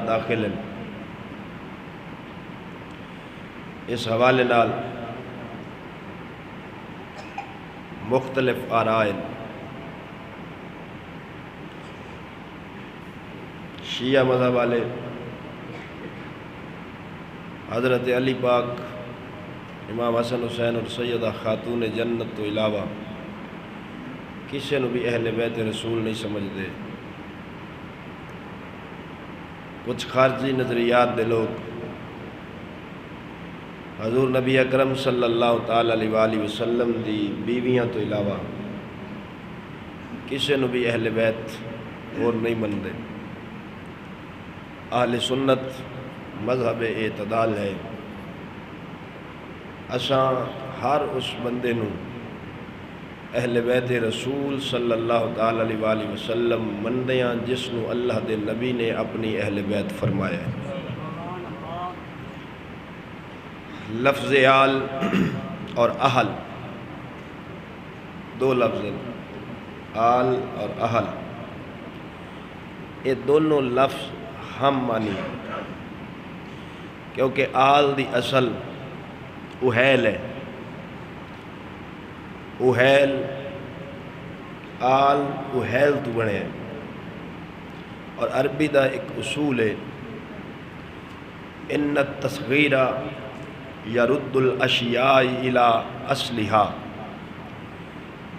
داخل ہیں۔ اس حوالے نال مختلف آرائے شیعہ مذہب والے حضرت علی پاک، امام حسن حسین اور سیدہ خاتون جنت تو علاوہ کسی نو بھی اہل بیت رسول نہیں سمجھتے۔ کچھ خارجی نظریات دے لوگ حضور نبی اکرم صلی اللہ تعالی علیہ وآلہ وسلم دی بیویاں تو علاوہ کسی نو بھی اہل بیت اور نہیں منتے۔ اہل سنت مذہب اعتدال ہے۔ اساں ہر اس بندے نو اہل بیت رسول صلی اللہ تعالی علیہ وآلہ وسلم مندیاں جس نو اللہ دے نبی نے اپنی اہل بیت فرمایا ہے۔ لفظ آل اور اہل دو لفظ ہیں، آل اور اہل، یہ دونوں لفظ ہم مانی کیونکہ آل دی اصل اہیل ہے۔ اہیل آل اہیل تو بنے ہیں، اور عربی دا ایک اصول ہے ان التصغیر یرد الاشیاء الی اصلہا،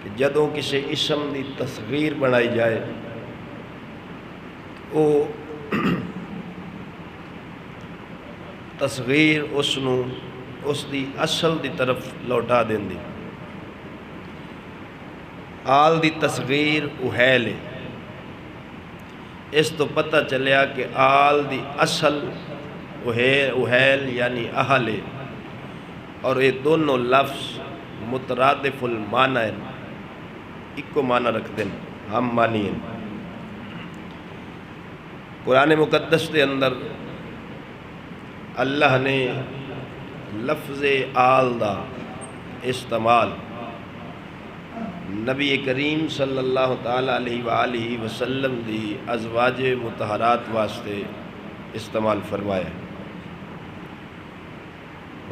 کہ جدوں کسی اسم دی تصغیر بنائی جائے وہ تصغیر اس دی اصل دی طرف لوٹا دیں دی۔ آل دی تصغیر اہیل ہے، اس تو پتہ چلیا کہ آل دی اصل اہیل یعنی اہل ہے، اور یہ دونوں لفظ مترادف المعنی ہیں، ایکو معنی رکھتے ہیں، ہم معنی ہیں۔ قرآن مقدس کے اندر اللہ نے لفظ آل دا استعمال نبی کریم صلی اللہ تعالی علیہ وآلہ وسلم دی ازواج مطہرات واسطے استعمال فرمایا ہے۔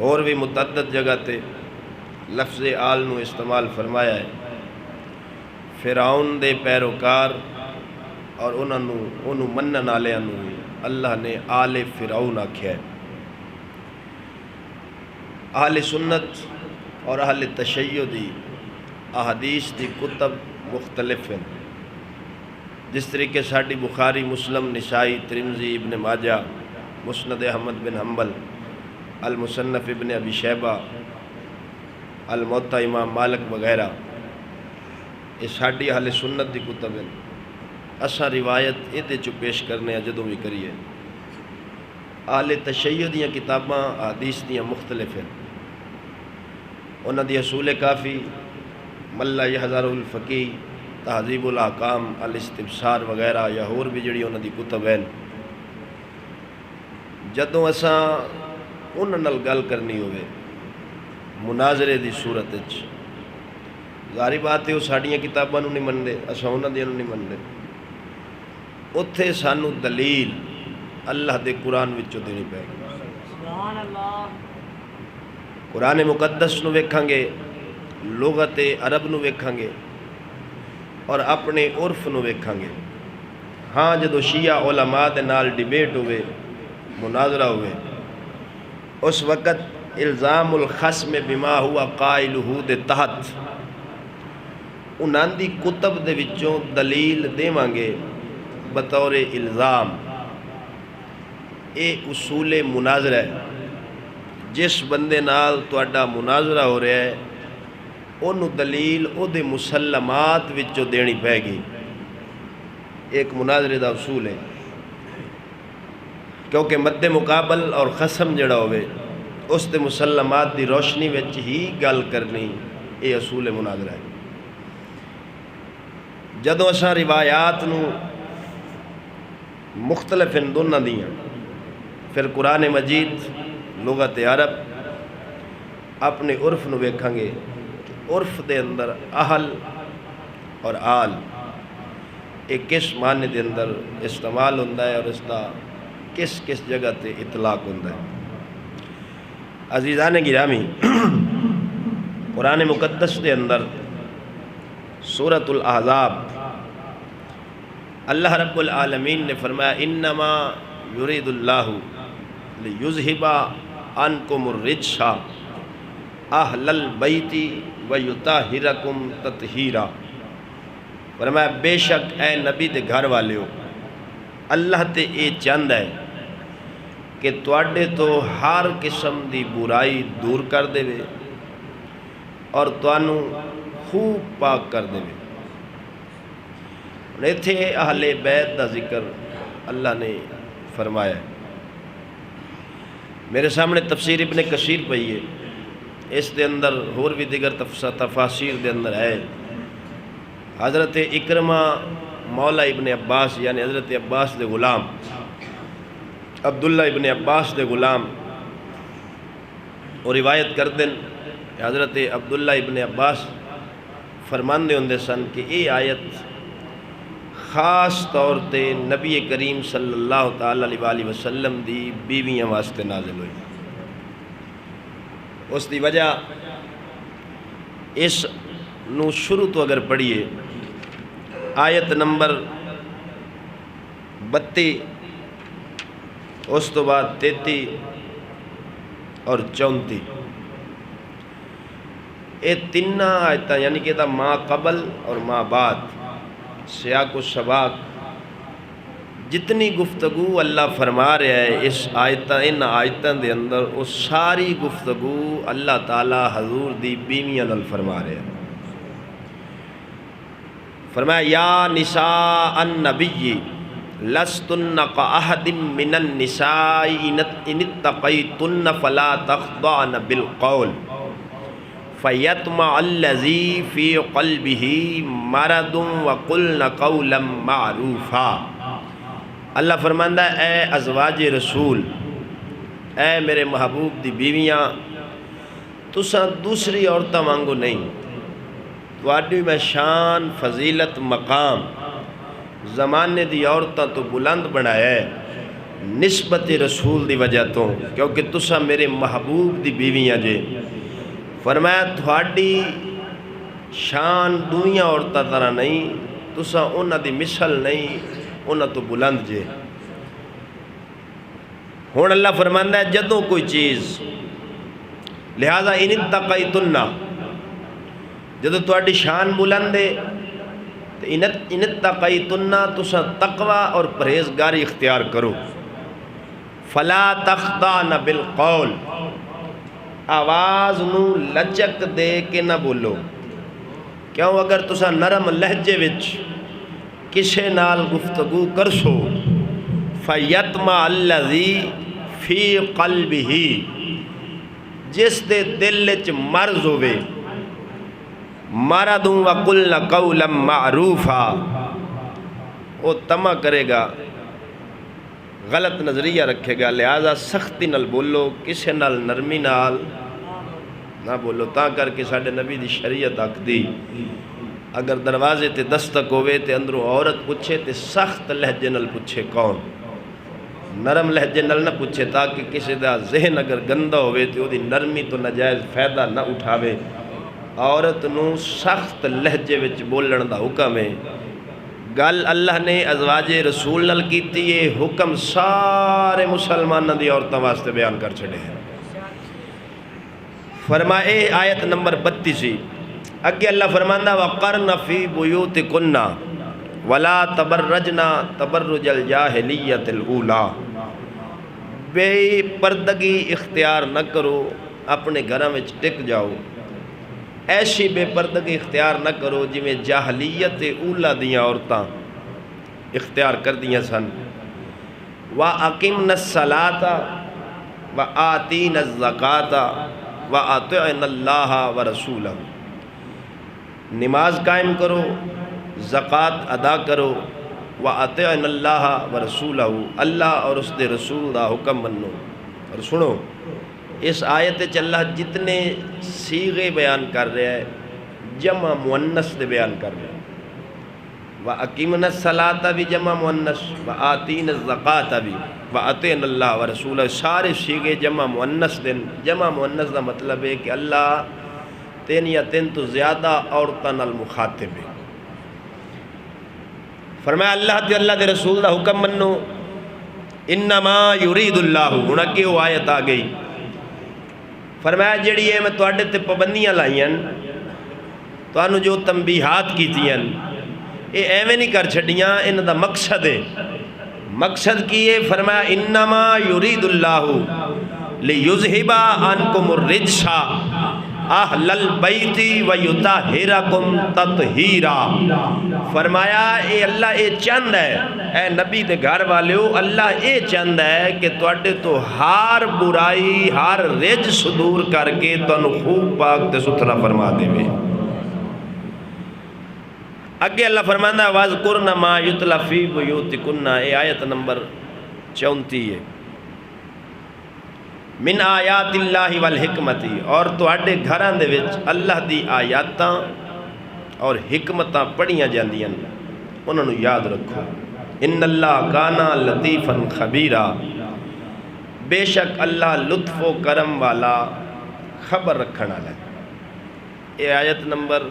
اور بھی متعدد جگہ تے لفظ آل نو استعمال فرمایا ہے۔ فرعون دے پیروکار اور انہوں منن والےاں نو اللہ نے آل فرعون آکھیا ہے۔ اہل سنت اور اہل تشیع دی احادیث دی کتب مختلف ہیں، جس طریقے ساڈی بخاری، مسلم، نسائی، ترمذی، ابن ماجہ، مسند احمد بن حنبل، المصنف ابن ابی شیبہ، الموطا امام مالک وغیرہ، یہ ساڈی اہل سنت دی کتب ہیں۔ اساں روایت یہ چو پیش کرنے ہیں جدوں بھی کریے۔ اہل تشیع دیاں کتاباں احادیث دیاں مختلف ہیں، انہاں دی اصول کافی، ملا یحذر الفقی، تہذیب الاحکام، الاستبصار وغیرہ یا اور بھی جڑی انہاں دی کتب ہیں۔ جدوں اساں انہاں نال گل کرنی ہوئے مناظرے دی صورت وچ، ظاہری بات ہے وہ ساڈیاں کتاباں نوں نہیں منتے، اساں انہاں دیاں نوں نہیں منتے، اتھے سانو دلیل اللہ دے قرآن وچوں دینی پے گی۔ قرآن مقدس نو ویکھاں گے، لغت عرب نو ویکھاں گے، اور اپنے عرف نو ویکھاں گے۔ ہاں جدو شیعہ علماء دے نال ڈیبیٹ ہوئے، مناظرہ ہوئے، اس وقت الزام الخصم بما ہوا قائلہ دے تحت انہاں دی کتب دے وچوں دلیل دیواں گے بطور الزام۔ اے اصول مناظرہ ہے، جس بندے نال تہاڈا مناظرہ ہو رہا ہے انہوں دلیل او دے مسلمات وچوں دینی پے گی۔ ایک مناظرے دا اصول ہے، کیونکہ مد مقابل اور خصم جڑا ہوئے اس دے مسلمات دی روشنی وچ ہی گل کرنی، اے اصول مناظرہ ہے۔ جدوں اساں روایات نو مختلف ہیں دونوں دیاں، پھر قرآن مجید، لغت عرب، اپنے عرف نو ویکھاں گے، عرف دے اندر اہل اور آل ایک کس معنی دے اندر استعمال ہوتا ہے اور اس کا کس کس جگہ تے اطلاق ہوتا ہے۔ عزیزان گرامی، قرآن مقدس کے اندر سورۃ الاحزاب اللہ رب العالمین نے فرمایا انما یرید اللہ لیذھب عنکم الرجس اہل البیت ویطہرکم تطہیرا۔ فرمایا بے شک اے نبی دے گھر والےو، اللہ تے اے چاہندا ہے کہ تواڈے تو ہر قسم دی برائی دور کر دے اور تانوں خوب پاک کر دے۔ ایتھے اہل بیت دا ذکر اللہ نے فرمایا ہے۔ میرے سامنے تفسیر ابن کثیر پئی ہے، اس دے اندر اور بھی دیگر تفاسیر دے اندر ہے۔ حضرت اکرمہ مولا ابن عباس یعنی حضرت عباس دے غلام عبداللہ ابن عباس دے غلام اور روایت کر دیں کہ حضرت عبداللہ ابن عباس فرماندے ہوندے سن کہ یہ آیت خاص طور تے نبی کریم صلی اللہ تعالی علیہ وآلہ وسلم دی بیویاں واسطے نازل ہوئی۔ اس دی وجہ اس نو شروع تو اگر پڑھیے آیت نمبر 32 اس تو بعد 33 اور 34 یہ تین آیتاں یعنی کہ ما قبل اور ما بعد سیاق و سباق جتنی گفتگو اللہ فرما رہا ہے اس ان آیتاں دے اندر وہ ساری گفتگو اللہ تعالی حضور دی بیویاں نال فرما رہا ہے۔ فرمایا یا نساء النبی لستن کاحد من النساء ان اتقیتن فلا تخضعن بالقول فیطمع الذی فی قلبہ مرض وقلن قولا معروفا۔ اللہ فرماندہ اے ازواج رسول، اے میرے محبوب دی بیویاں، تساں دوسری عورتاں وانگو نہیں، تواڈی میں شان فضیلت مقام زمانے دی عورتاں تو بلند بنایا ہے نسبت رسول دی وجہ تو، کیونکہ تساں میرے محبوب دی بیویاں جے۔ فرمایا تھوڑی شان دنیا عورتاں طرح نہیں، تساں انہاں دی مثل نہیں، انہاں تو بلند جے۔ ہون اللہ فرماندا ہے جدوں کوئی چیز لہذا ان اتقیتن جدوں تواڈی شان بلند ہے ان اتقیتن تساں تقوی اور پرہیزگاری اختیار کرو۔ فلا تخضعن بالقول آواز نو لچک دے کے نہ بولو، کیوں اگر تساں نرم لہجے وچ کسے نال گفتگو کرسو فیطمع الذی فی قلبہ جس دے دل وچ مرض ہوئے مرض وقلن قولا معروفا وہ طمع کرے گا، غلط نظریہ رکھے گا، لہذا سختی نال بولو، کسے نال نرمی نال نہ بولو۔ تاں کر کے ساڈے نبی دی شریعت آکھدی اگر دروازے تے دستک ہوئے تے اندروں عورت پوچھے تے سخت لہجے نال پوچھے کون، نرم لہجے نال نہ پوچھے تاکہ کسی دا ذہن اگر گندا ہوئے تے وہ دی نرمی تو ناجائز فائدہ نہ اٹھاوے۔ عورت نو سخت لہجے وچ بولن دا حکم ہے۔ گل اللہ نے ازواج رسول نال کیتی ہے، حکم سارے مسلمانوں دی عورتوں واسطے بیان کر چھڑے ہیں۔ فرمائے آیت نمبر 32 اگے اللہ فرماندا وقرن فی بیوتکن ولا تبرجن تبرج الجاہلیت الاولی، بے پردگی اختیار نہ کرو، اپنے گھراں وچ ٹک جاؤ، ایسی بے پردگی اختیار نہ کرو جویں جاہلیت اولا دیاں عورتاں اختیار کر دیاں سن۔ وَأَقِمْنَ الصَّلَاةَ وَآتِينَ الزَّكَاةَ وَأَطِعْنَ اللَّهَ وَرَسُولَهُ، نماز قائم کرو، زکوٰۃ ادا کرو، وَأَطِعْنَ اللَّهَ وَرَسُولَهُ، اللہ اور اس دے رسول دا حکم منو۔ اور سنو اس آیت وچ اللہ جتنے صیغے بیان کر رہا ہے جمع مؤنث دے بیان کر رہا ہے۔ وَأَقِمْنَا الصَّلَاةَ بھی جمع مؤنث، وَآتِينَا الزَّکَاةَ بھی، وَأَطِعْنَا اللَّهَ وَرَسُولَهُ، سارے سیغے جمع مؤنث دن۔ جمع مؤنث دا مطلب ہے کہ اللہ تین یا تین تو زیادہ عورتاں نال مخاطب ہے۔ فرمایا اللہ تے اللہ دے رسول دا حکم منو، انما یرید اللہ، ہن اگے وہ آیت آ گئی، فرمایا جڑی ہے میں تواڈے تے پابندیاں لائیاں، تانوں جو تنبیہات کیتیاں، اے ایویں نہیں کر چھڈیاں، انہاں دا مقصد ہے۔ مقصد کی ہے؟ فرمایا انما یرید اللہ لیذھب عنکم الرجس اہل البیت ویطہرکم تطہیرا۔ فرمایا اے اللہ اے چند ہے، اے نبی دے گھر والیو، اللہ اے چند ہے کہ تواڈے تو ہر برائی ہر رجس دور کر کے تانوں خوب پاک تے ستھرا فرما دے وے۔ اگے اللہ فرماندہ ہے وَاذْكُرْنَ مَا يُتْلَى فِي بُيُوتِكُنَّ، اے آیت نمبر 34 ہے۔ من آیات اللہ والحکمت، اور تواڈے گھراں دے وچ اللہ دی آیاتاں اور حکمتاں پڑھیاں جاندیاں، انہاں نوں یاد رکھو۔ ان اللہ کانا لطیفا خبیرا، بے شک اللہ لطف و کرم والا خبر رکھن والا ہے۔ یہ آیت نمبر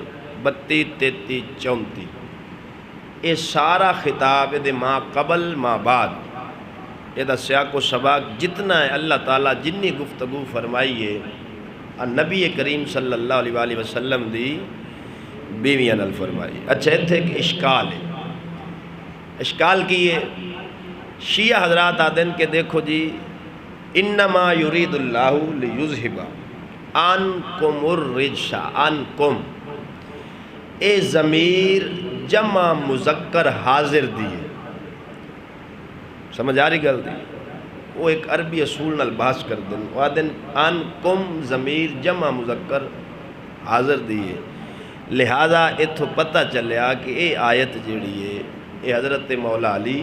32 33 34، یہ سارا خطاب دے ما قبل ما بعد، یہ دا سیاق و سباق جتنا ہے اللہ تعالیٰ جنی گفتگو فرمائی ہے نبی کریم صلی اللہ علیہ وآلہ وسلم دی بیویاں نال فرمائی۔ اچھا اتھے ایک اشکال ہے، اشکال کی ہے، شیعہ حضرات آدن کہ دیکھو جی انما یرید اللہ لیذھب عنکم الرجس، عنکم اے ضمیر جمع مذکر حاضر دیئے، سمجھ آ رہی گل دی؟ وہ ایک عربی اصول نال بحث کر دیں، وہ آدن عنکم ضمیر جمع مذکر حاضر دیئے، لہذا اتھو پتہ چلیا کہ اے آیت جیڑی ہے اے حضرت مولا علی،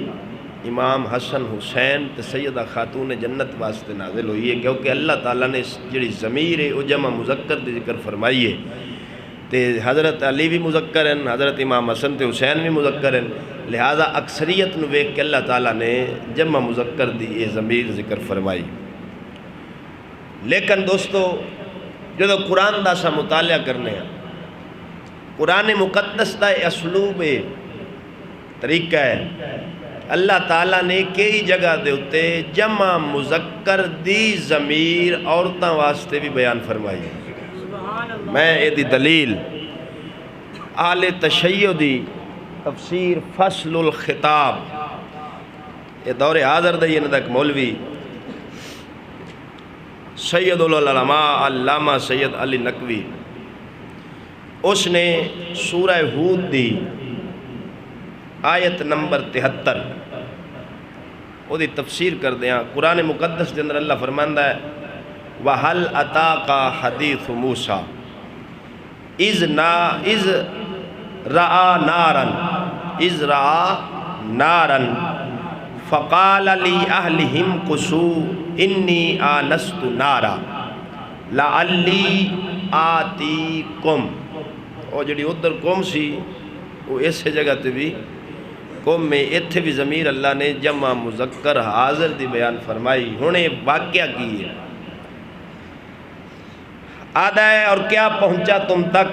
امام حسن حسین تے سیدہ خاتون جنت واسطے نازل ہوئی ہے، کیونکہ اللہ تعالیٰ نے جڑی ضمیر ہے وہ جمع مذکر دی ذکر فرمائی ہے، تے حضرت علی بھی مذکر ہیں، حضرت امام حسن تے حسین بھی مذکر ہیں، لہذا اکثریت نو ویکھ کے اللہ تعالیٰ نے جمع مذکر دی یہ ضمیر ذکر فرمائی۔ لیکن دوستو جدو قرآن دا سا مطالعہ کرنے ہیں، قرآن مقدس دا اسلوب ہے، طریقہ ہے، اللہ تعالیٰ نے کئی جگہ دے ہوتے جمع مذکر دی ضمیر عورتاں واسطے بھی بیان فرمائی۔ میں یہ دی دلیل اہل تشیع دی تفسیر فصل الخطاب، یہ دور حاضر دے یہ ایک مولوی سید العلماء علامہ سید علی نقوی، اس نے سورہ ہود دی آیت نمبر 73 وہ دی تفسیر کر دیا۔ قرآن مقدس کے اندر اللہ فرماندہ ہے وَهَلْ أَتَاكَ حَدِيثُ مُوسَى اِذْ رَأَى نَارًا فَقَالَ لِأَهْلِهِمْ قُسُوا إِنِّي آنَسْتُ نَارًا لَعَلِّي آتِيكُمْ، اور جڑی ادھر قوم سی وہ اس جگہ تے بھی قوم میں اتھے بھی ضمیر اللہ نے جمع مذکر حاضر دی بیان فرمائی۔ ہونے واقعہ کی ہے، آدھا ہے اور کیا پہنچا تم تک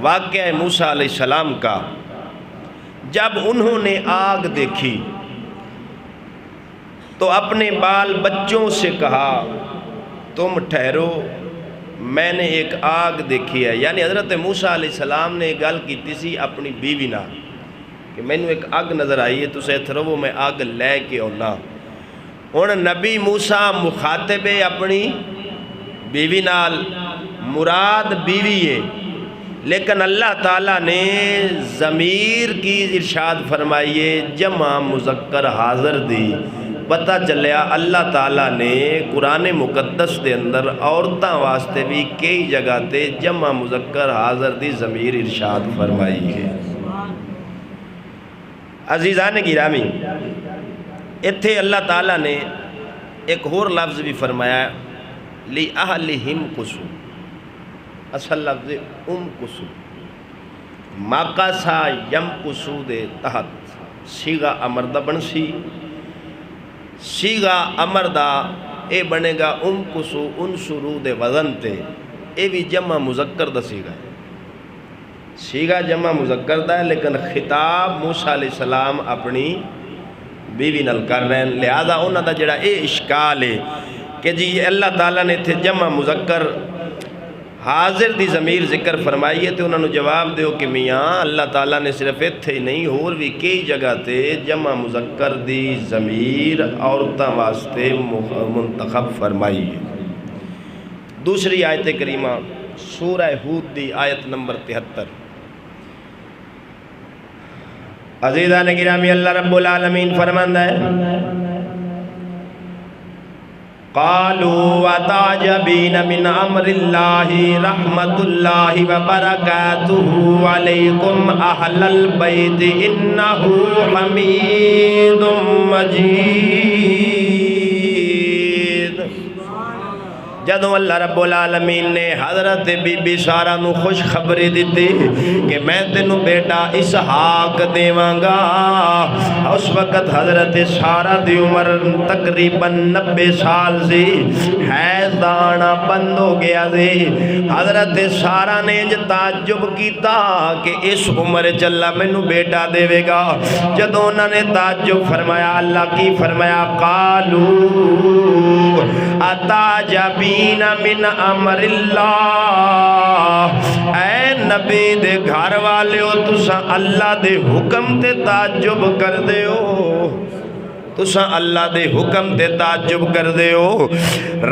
واقعہ موسیٰ علیہ السلام کا، جب انہوں نے آگ دیکھی تو اپنے بال بچوں سے کہا تم ٹھہرو میں نے ایک آگ دیکھی ہے، یعنی حضرت موسیٰ علیہ السلام نے گل کیتی سی اپنی بیوی نال کہ میں نے ایک آگ نظر آئی ہے، تسے اتھرو میں آگ لے کے ہونا۔ ہن نبی موسیٰ مخاطب ہے اپنی بیوی نال، مراد بیوی ہے، لیکن اللہ تعالیٰ نے ضمیر کی ارشاد فرمائیے جمع مذکر حاضر دی۔ پتہ چلیا اللہ تعالیٰ نے قرآن مقدس دے اندر عورتاں واسطے بھی کئی جگہ تے جمع مذکر حاضر دی ضمیر ارشاد فرمائی ہے۔ عزیزان گرامی، اتھے اللہ تعالیٰ نے ایک اور لفظ بھی فرمایا لِأَهْلِهِمْ قُسُوا، اصل لفظ قُسُوا، ماکاسا یمکسو دے تحت سیغا امر دا بن سی، سیغا امر دا اے بنے گا امکسو انسرو دے وزن تے، اے بھی جمع مذکر دا سیغا ہے، سیغا جمع مذکر دا ہے لیکن خطاب موسیٰ علیہ السلام اپنی بیوی نل کر رہے ہیں، لہذا انہاں دا جڑا اے اشکال ہے کہ جی اللہ تعالیٰ نے تھے جمع مذکر حاضر دی ضمیر ذکر فرمائی ہے، تو انہوں نے جواب دیو کہ میاں اللہ تعالیٰ نے صرف اتھے نہیں اور بھی کئی جگہ تے جمع مذکر دی ضمیر عورتاں واسطے منتخب فرمائی ہے۔ دوسری آیت کریمہ سورہ ہود دی آیت نمبر 73۔ عزیزان گرامی اللہ رب العالمین فرماندہ ہے قالوا وتعجبین من امر اللہ رحمت اللہ وبرکاتہ علیکم اہل البیت انہ حمید مجید۔ جدوں اللہ رب العالمین نے حضرت بی بی سارہ نو خوش خبری دیتی کہ میں تینوں بیٹا اسحاق دیواں گا، اس وقت حضرت سارہ دی عمر تقریباً 90 سال سی، حیض دانا بند ہو گیا سی۔ حضرت سارہ نے تعجب کیتا کہ اس عمر چلا مینوں بیٹا دے گا۔ جدوں انہوں نے تعجب فرمایا اللہ کی فرمایا قالوا اتعجبین من امر اللہ، اے نبی دے گھر والے ہو تساں اللہ دے حکم تے تعجب کر دے ہو، تساں اللہ دے حکم تے تعجب کر دے ہو۔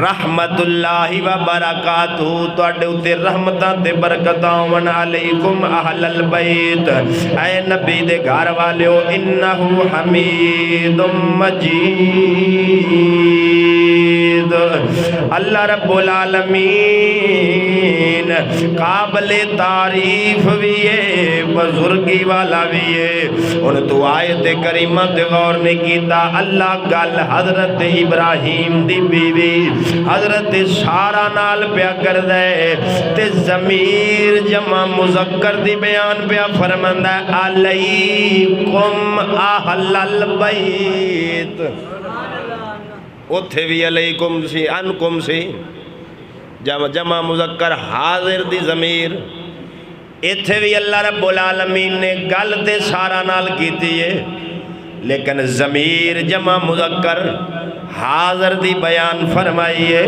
رحمت اللہ و برکاتہ تواڈے اُتے رحمتاں تے برکتاں ہون علیکم اہل البیت، اے نبی دے گھر والے ہو انہ حمید مجید۔ اللہ رب العالمین قابل تعریف بھی ہے، بزرگی والا بھی ہے۔ ان تو آیت کریمہ تے غور نے کیتا اللہ گل حضرت ابراہیم دی بیوی حضرت سارہ نال پیا کر دے تے ضمیر جمع مذکر دی بیان پیا فرماندا ہے علیکم اہل البیت، اتھے بھی علیکم سی انکم سی جمع مذکر حاضر دی ضمیر، اتھے بھی اللہ رب العالمین نے گل تے سارہ نال کیتی ہے لیکن ضمیر جمع مذکر حاضر دی بیان فرمائیے۔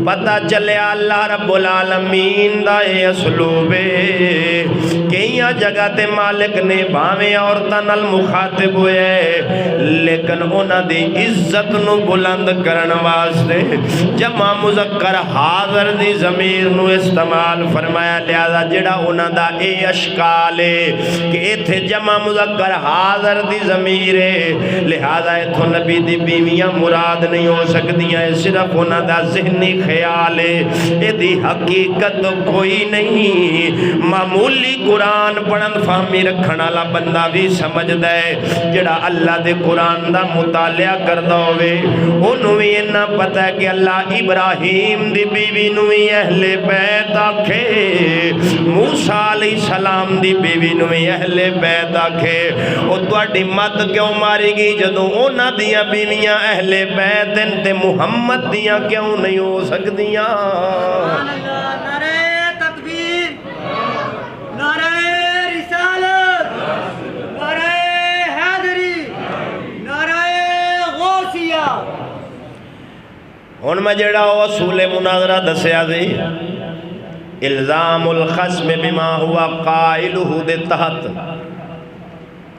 پتہ چلے اللہ رب العالمین دا یہ اسلوب ہے، کئیاں جگہ تے مالک نے بھاویں عورتاں نال مخاطب ہوئے لیکن انہاں دی عزت نو بلند کرن واسطے جمع مذکر حاضر دی ضمیر نو استعمال فرمایا۔ لہذا جڑا انہاں دا اے اشکال ہے کہ ایتھے جمع مذکر حاضر دی ضمیر ہے، لہذا ایتھوں نبی دی بیویاں مراد نہیں ہو سکتیاں، صرف انہاں دا ذہنی خیال ہے، اے دی حقیقت کوئی نہیں۔ معمولی قرآن پڑھن فہمی رکھن والا بندہ بھی سمجھ دے، جڑا اللہ دے قرآن دا مطالعہ کردا ہوئے انہوں بھی انہا پتہ ہے کہ اللہ ابراہیم دی بیوی نو بھی اہل بیت آکھے، موسیٰ علیہ السلام دی بیوی نو بھی اہل بیت آکھے۔ او تواڈی مت کیوں ماری گی جدوں انہاں دیاں بیویاں اہل بیت تے محمد دیاں کیوں نہیں ہو سکدیاں؟ نعرہ تکبیر، نعرہ رسالت، نعرہ حیدری، نعرہ غوثیہ۔ ہن میں جڑا اصول مناظرہ دسیا سی الزام الخصم بما ہوا قائلہ دے تحت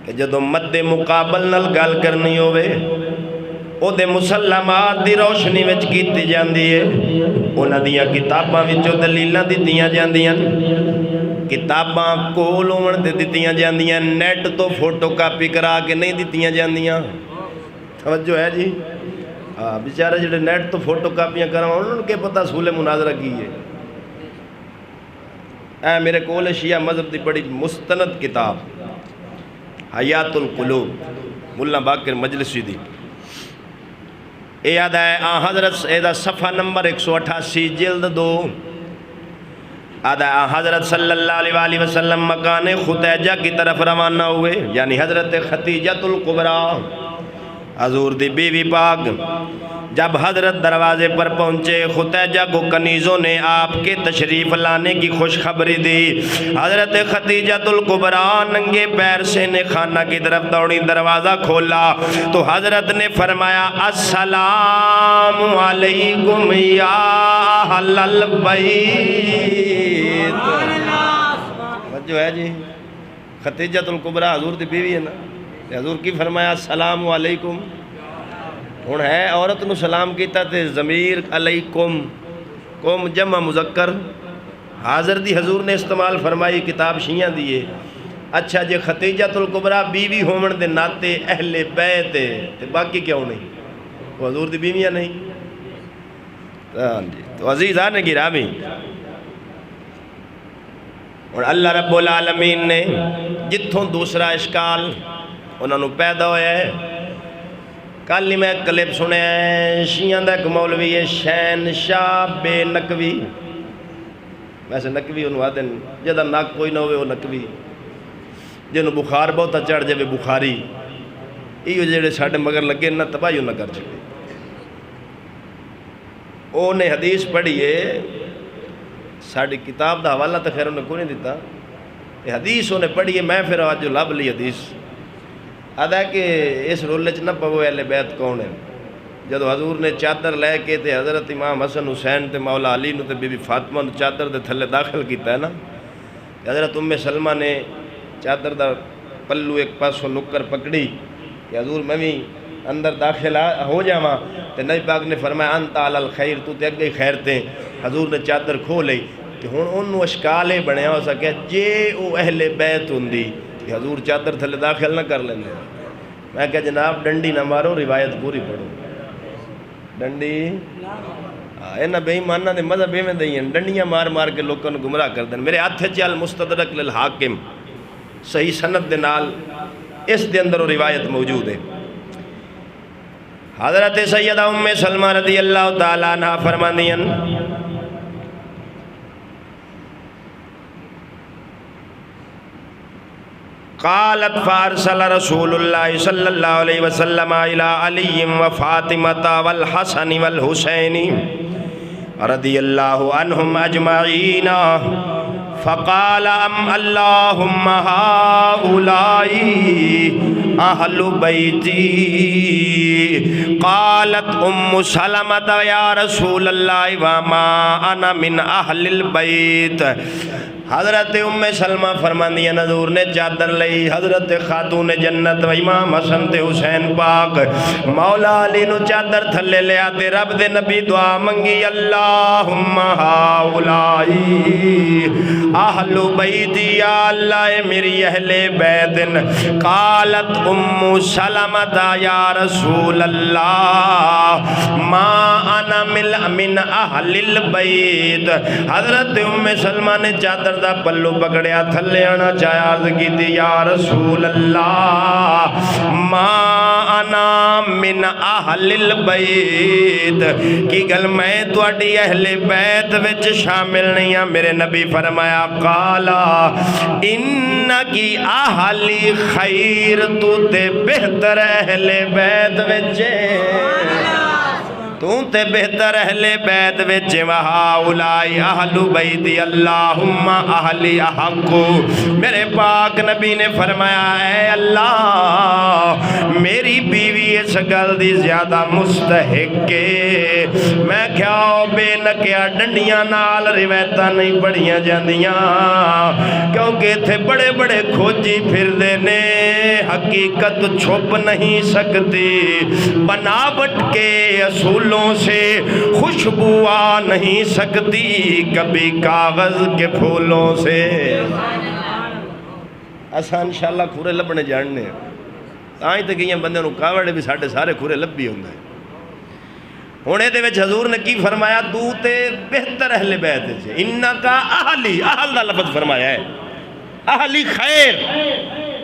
کہ جدوں مد مقابل نال گل کرنی ہوئے او دے مسلمات دی روشنی وچ کیتی جاندی ہے، انہاں دیاں کتاباں وچوں دلیلاں دتیاں جاندیاں، کتاباں کول ہون تے دتیاں جاندیاں، نیٹ تو فوٹو کاپی کرا کے نہیں دتیاں جاندیاں۔ توجہ ہے جی؟ بیچارے جڑے نیٹ تو فوٹو کاپیاں کراون انہاں کے پتہ اصول مناظرہ کی ہے۔ اے میرے کول شیعہ مذہب دی بڑی مستند کتاب حیات القلوب ملا باقر مجلسی دی، یاد ہے حضرت ایدہ صفحہ نمبر 188 جلد 2 حضرت صلی اللہ علیہ وآلہ وسلم مکان خطیجہ کی طرف روانہ ہوئے، یعنی حضرت خدیجۃ الکبریٰ حضور دی بیوی پاک جب حضرت دروازے پر پہنچے، خدیجہ کو کنیزوں نے آپ کے تشریف لانے کی خوشخبری دی۔ حضرت خدیجۃ الکبریٰ ننگے پیر سے نے خانہ کی طرف دوڑی، دروازہ کھولا تو حضرت نے فرمایا السلام علیکم یا اہل البیت۔ جو ہے جی خدیجۃ الکبریٰ حضور دی بیوی ہے نا، حضور کی فرمایا السلام علیکم۔ ہن ہے عورت نو سلام کیتا تے ضمیر علیکم، قوم جمع مذکر حاضر دی حضور نے استعمال فرمائی، کتاب شیعہ دیئے۔ اچھا جے خدیجۃ الکبریٰ بیوی ہومن دے ناتے اہل بیت ہے تے باقی کیوں نہیں؟ وہ حضور دی بیویاں نہیں؟ تو عزیزان گرامی، اور اللہ رب العالمین نے جتھوں دوسرا اشکال انہوں نے پیدا ہویا ہے۔ کل ہی میں کلپ سنے ہیں، شیعہ دا ایک مولوی ہے شہنشاہ بے نقوی، ویسے نقوی انہوں آدھے جدہ ناک کوئی نہ ہوئے وہ نقوی، جنہوں بخار بہتا چڑھ جائے بخاری، یہ جڑے ساڑھے مگر لگے نہ تباہیوں نہ کر چکے۔ انہیں حدیث پڑھی ہے، ساڑھی کتاب دا حوالہ تو خیر انہیں کوئی نہیں دیتا، حدیث انہیں پڑھی ہے، میں پھر آج جو لب لی حدیث آدھا کہ اس رولے چ نہ پو اہل بیت کون ہے۔ جدو حضور نے چادر لے کے تے حضرت امام حسن حسین تے مولا علی نو تے بی بی فاطمہ نو چادر دے تھلے داخل کیتا ہے نا، حضرت ام سلمہ نے چادر دا پلو ایک پاسوں نکر پکڑی کہ حضور میں بھی اندر داخل ہو جاواں، تے نبی پاک نے فرمایا انت علی الخیر، تو تے اگے خیر تے۔ حضور نے چادر کھو لئی کہ ہن انہوں اشکال یہ بنیا ہو سکیا جے او اہل بیت ہوندی کہ حضور چادر تھلے داخل نہ کر لیندے۔ میں کہا جناب ڈنڈی نہ مارو، روایت پوری پڑھو۔ ڈنڈی اینا بے ایمانہ دے مذہب میں دیں ڈنڈیاں مار مار کے لوگوں نے گمراہ کر دیں۔ میرے ہاتھ چل مستدرک للحاکم صحیح سند دے نال اس دے اندر وہ روایت موجود ہے۔ حضرت سیدہ ام سلمہ رضی اللہ تعالیٰ عنہ فرماندی ہیں قالت فارسل رسول اللہ صلی اللہ علیہ وسلم الى علی و فاطمہ والحسن والحسین رضی اللہ عنہم اجمعین فقال ام اللہم ہؤلاء اہل بیتی۔ قالت ام سلمۃ یا رسول اللہ وما انا من اہل البیت۔ حضرت ام سلمہ فرماندی ہیں حضور نے چادر لئی، حضرت خاتون جنت و امام حسن تے حسین پاک مولا علی نو چادر تھلے لیا تے رب دے نبی دعا منگی اللہم ہؤلاء اہل بیتی، یا اللہ اے میری اہل بیتن۔ قالت ام سلمۃ یا رسول اللہ ما انا من اہل البیت۔ حضرت ام سلمہ نے چادر دا پلو پکڑیا تھلے آنا چاہے عرض کی تھی یا رسول اللہ ما انا من اہل البیت، کی گل میں تواڈی اہل بیت وچ شامل نہیں ہاں۔ میرے نبی فرمایا قالا انکی اہلی خیر، تو تے بہتر اہل بیت وچ تو تے بہتر اہل بیت وچ وہاؤلائی اہل بیتی اللہم اہلی احقو۔ میرے پاک نبی نے فرمایا اے اللہ میری بیوی اس گل دی زیادہ مستحق کے۔ میں کیا بے نکیا ڈنڈیاں نال روایتاں نہیں پڑھیاں جاندیاں، کیونکہ تھے بڑے بڑے کھوجی پھر دینے، حقیقت چھپ نہیں سکتی، بناوٹ کے اصول سے خوشبو آ نہیں سکتی، کبھی کاغذ کے پھولوں سے۔ ایسا انشاءاللہ کھورے لبنے جاننے ہیں، آئیں تک یہ بندے نو کاوڑے بھی ساڑھے سارے کھورے لب بھی ہوں گے۔ ہونے دے وچ حضور نے کی فرمایا تو تے بہتر اہل بیت سے، انکا اہلی، اہل دا لفظ فرمایا ہے، اہلی خیر،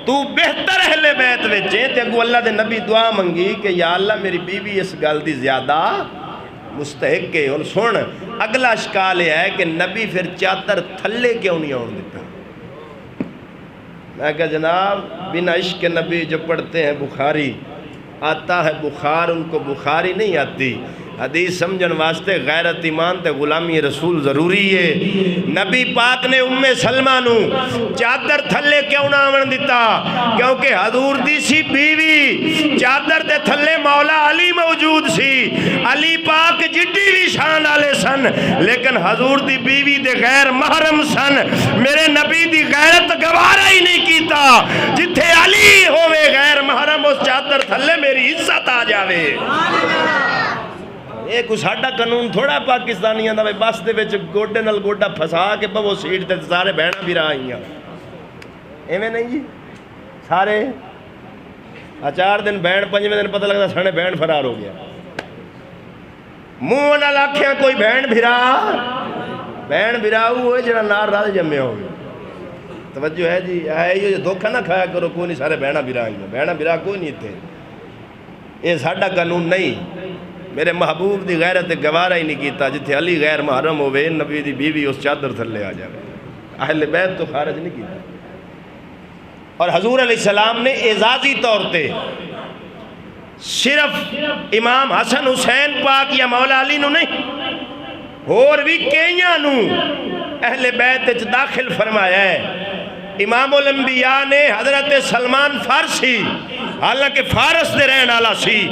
تو بہتر اہل بیت وچے تے اگو اللہ دے نبی دعا منگی کہ یا اللہ میری بیوی اس گل دی زیادہ مستحق ہے. اور سن اگلا اشکال یہ ہے کہ نبی پھر چادر تھلے کیوں نہیں آن دیتا؟ میں کہا جناب بنا عشق نبی جو پڑھتے ہیں بخاری آتا ہے بخار، ان کو بخاری نہیں آتی. حدیث سمجھن واسطے غیرت ایمان تے غلامی رسول ضروری ہے. نبی پاک نے ام سلمہ نو چادر تھلے کیوں نہ آون دیتا؟ کیونکہ حضور دی سی بیوی چادر دے تھلے مولا علی موجود سی. علی پاک جڈی بھی شان والے سن لیکن حضور دی بیوی دے غیر محرم سن. میرے نبی دی غیرت گوارا ہی نہیں کیتا جتھے علی ہوئے غیر محرم اس چادر تھلے میری عزت آ جاوے. یہ کوئی ساڈا قانون تھوڑا پاکستانیاں دا بس دے وچ گوڈے نال گوڈا پھسا کے بہو سیٹ تے سارے بہنا بھی رہا آئیاں ایویں نہیں جی. سارے 4 دن بہن 5ویں دن پتہ لگتا ساڑھے بہن فرار ہو گیا. منہ نال آکھیاں کوئی بہن بھرا ہوئے جڑا نار رات جمے ہوئے. توجہ ہے جی. ہے یہ دھوکہ نہ کھایا کرو کوئی نہیں سارے بہنا بھرا کوئی نہیں تھے. یہ ساڈا قانون نہیں. میرے محبوب دی غیرت گوارا ہی نہیں کیتا جتھے علی غیر محرم ہوئے نبی دی بیوی اس چادر تھلے آ جائے. اہل بیت تو خارج نہیں کیتا. اور حضور علیہ السلام نے اعزازی طور تے صرف امام حسن حسین پاک یا مولا علی نو نہیں اور بھی کئیاں نو اہل بیت وچ داخل فرمایا ہے. امام الانبیاء نے حضرت سلمان فارسی حالانکہ فارس دے رہن والا سی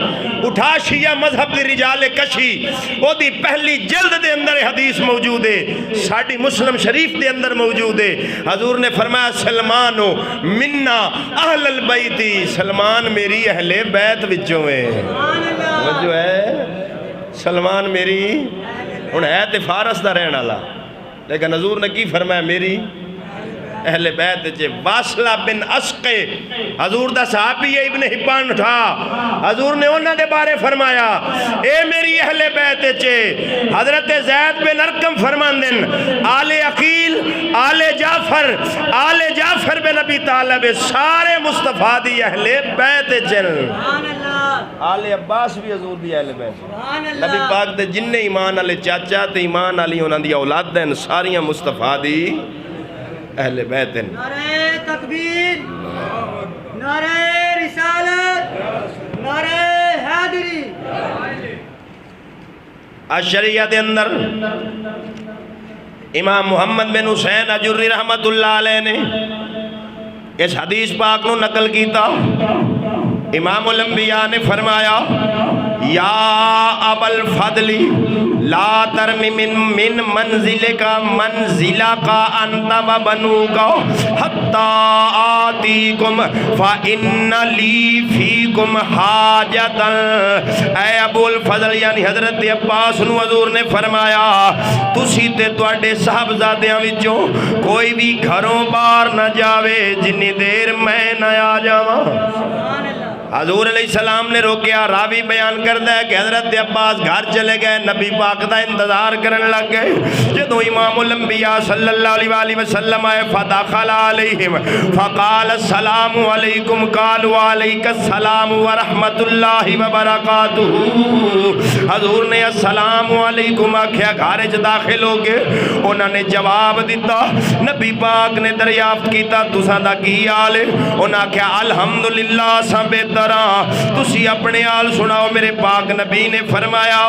اٹھا شیعہ مذہب دی رجال کشی او دی پہلی جلد دے اندر حدیث موجود ہے. ساڑی مسلم شریف دے اندر موجود ہے. حضور نے فرمایا سلمانو منا اہل البیتی، سلمان میری اہل بیت وچوں ہے. جو ہے سلمان میری ہن ہے تے فارس دا رہن والا لیکن حضور نے کی فرمایا میری اہل بیت چے. واصلہ بن اسقے حضور دا صحابی ہے ابن حبان اٹھا. حضور نے انہوں نے بارے فرمایا اے میری اہل بیت چے. حضرت زید بن ارقم فرماندن آل عقیل آل جعفر بن ابی طالب سارے مصطفیٰ دی اہل بیت چن. آل عباس بھی حضور دی اہل بیت. نبی پاک دے جن ایمان والے چاچا تے ایمان والی انہاں دی اولاد دین ساریاں مصطفیٰ دی اہل بیت. نعرہ تکبیر، نعرہ رسالت، نعرہ حیدری. اشریعہ دے اندر امام محمد بن حسین اجری رحمت اللہ علیہ نے اس حدیث پاک نو نقل کیتا. امام الانبیاء نے فرمایا یا ابا الفضل لا ترمی من منزل کا منزلہ کا انت و بنو کا حتی آتیکم فإن لی فیکم حاجتا. اے ابو الفضل یعنی حضرت عباس نو حضور نے فرمایا تسی تے تواڈے صاحبزادیاں وچوں کوئی بھی گھروں باہر نہ جاوے جنی دیر میں نہ آ جاواں. حضور علیہ السلام نے روکیا. راوی بیان کرتا ہے کہ حضرت عباس گھر چلے گئے نبی پاک دا انتظار کرن لگ گئے. جدو امام الانبیاء صلی اللہ علیہ وآلہ وسلم آئے فداخل علیہم فقال السلام علیکم قالوا علیک السلام ورحمت اللہ وبرکاتہ. حضور نے السلام علیکم آکھیا گھر وچ داخل ہو گئے. انہوں نے جواب دیتا. نبی پاک نے دریافت کیتا تساں دا کی حال ہے؟ انہوں نے آکھیا الحمدللہ سا بہتر. تسی اپنے حال سناؤ. میرے پاک نبی نے فرمایا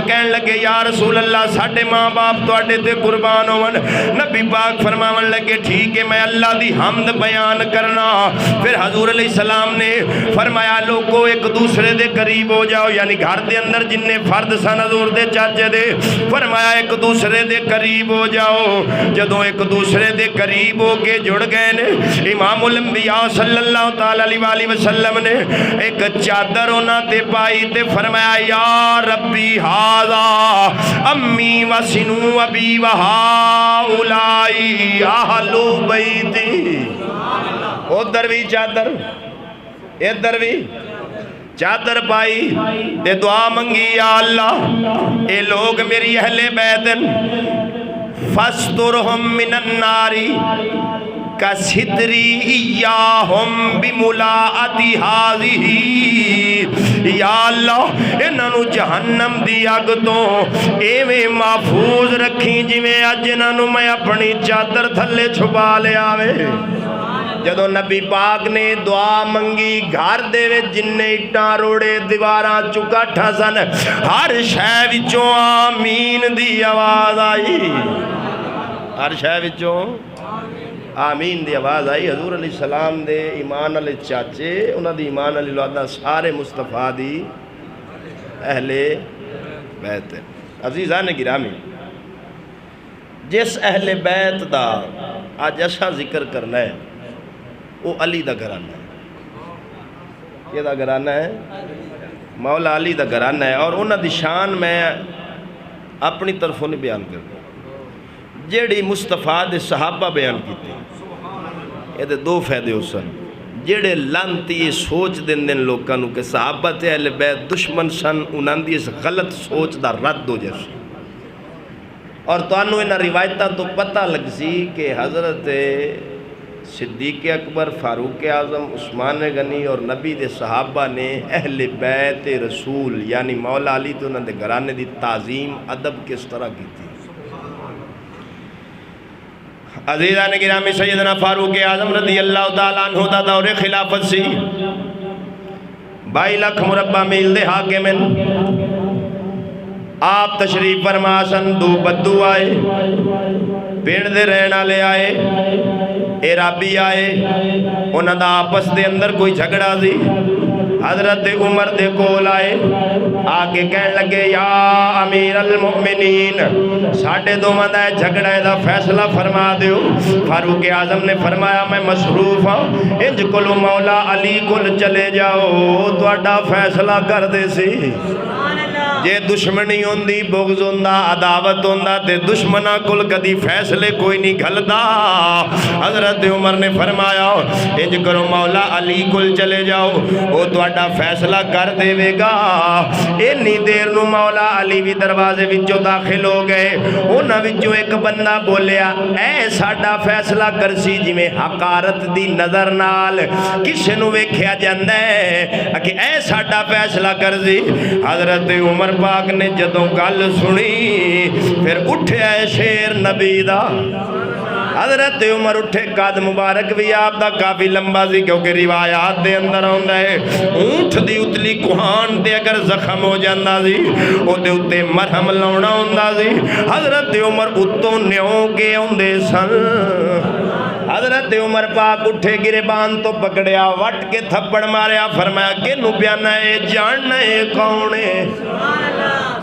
کہن لگے یا رسول اللہ ساڈے ماں باپ تواڈے تے قربان ہون. نبی پاک فرماون لگے ٹھیک ہے میں اللہ دی حمد بیان کرنا. پھر حضور علیہ السلام نے فرمایا لوگو ایک دوسرے دے قریب ہو جاؤ. یعنی گھر دے اندر جننے فرد سن حضور دے چاچے دے فرمایا ایک دوسرے دے قریب ہو جاؤ. جدوں ایک دوسرے دے قریب ہو کے جڑ گئے نے امام الانبیاء صلی اللہ تعالی علیہ وسلم نے ایک چادر انہاں تے پائی تے فرمایا یا ربی ھذا امی و سنو ابی و ہؤلائی اہل بیتی. ادھر بھی چادر ادھر بھی چادر پائی تے دعا منگی یا اللہ اے لوگ میری اہل بیت فاسترہم من النار کستری ایاہم بملاعتی حاضی، یا اللہ انہوں جہنم دی اگ تو ایویں محفوظ رکھی جویں اج انہوں میں اپنی چادر تھلے چھپا لے آوے۔ جدو نبی پاک نے دعا منگی گھر دے وچ جننے اٹاں روڑے دیواراں چکاٹھا سن، ہر شے وچوں آمین دی آواز آئی، ہر شے وچوں آمین دی آواز آئی۔ حضور علیہ السلام دے ایمان علی چاچے، انہاں دی ایمان علی لوادہ سارے مصطفیٰ دی اہل بیت۔ عزیزان گرامی، جس اہل بیت دا آج ایسا ذکر کرنا ہے وہ علی دا گھرانہ ہے۔ یہ دا گھرانہ ہے مولا علی دا گھرانہ ہے، اور انہاں دی شان میں اپنی طرفوں نے بیان کرنا جیڑی مصطفیٰ دے صحابہ بیان کیتے یہ دے دو فائدے ہو سن۔ جیڑے لانتی یہ سوچ دن لوگاں نو کہ صحابہ تے اہل بیت دشمن سن، انہاں دی اس غلط سوچ دا رد ہو جیسے، اور تو انہوں انہاں روایتہ تو پتہ لگ سی کہ حضرت صدیق اکبر، فاروق اعظم، عثمان غنی اور نبی دے صحابہ نے اہل بیت رسول یعنی مولا علی تو انہوں دے گھرانے دی تعظیم ادب کس طرح کی تھی۔ عزیزان گرامی، سیدنا فاروق اعظم رضی اللہ تعالیٰ عنہ دا دور خلافت سی، 22 لاکھ مربع میل دے حاکمن، آپ تشریف فرما سن، دو بدو آئے، پیڑ دے رہنا لے آئے، عرابی آئے، انہاں دا آپس دے اندر کوئی جھگڑا دی، حضرت عمر دے کول آئے، آگے کہنے لگے یا امیر المؤمنین ساڑھے دو مندہ جھگڑا دا فیصلہ فرما دیو۔ فاروق اعظم نے فرمایا میں مصروف ہوں، انج کلو مولا علی کل چلے جاؤ تو اڈا فیصلہ کر دے سی۔ جے دشمنی ہوندی، بغض ہوندہ، عداوت ہوندہ تے دشمنہ کل کدی فیصلے کوئی نہیں گھلدا۔ حضرت عمر نے فرمایا انج کرو مولا علی کل چلے جاؤ وہ تو اڈا فیصلہ کر دے وے گا۔ اینی دیر نو مولا علی بھی دروازے وچوں داخل ہو گئے، انہاں وچوں ایک بندہ بولیا اے ساڈا فیصلہ کرسی جی میں حقارت دی نظر نال کسے نو ویکھیا جاندا ہے کہ اے ساڈا فیصلہ کر دی۔ حضرت عمر پاک نے جدوں گل سنی پھر اٹھیا ہے شیر نبی دا۔ حضرت عمر اٹھے، قد مبارک بھی آپ دا کافی لمبا سی کیونکہ روایات دے اندر آندا ہے اونٹ دی اتلی کوہان تے اگر زخم ہو جاندا سی او دے اتے مرہم لاؤنا ہوندا سی۔ حضرت عمر اتوں نیوں کے اوندے سن۔ حضرت عمر پاک اٹھے گریبان تو پکڑیا، وٹ کے تھپڑ ماریا، فرمایا کہ نو بیانا ہے جاننا ہے کونے،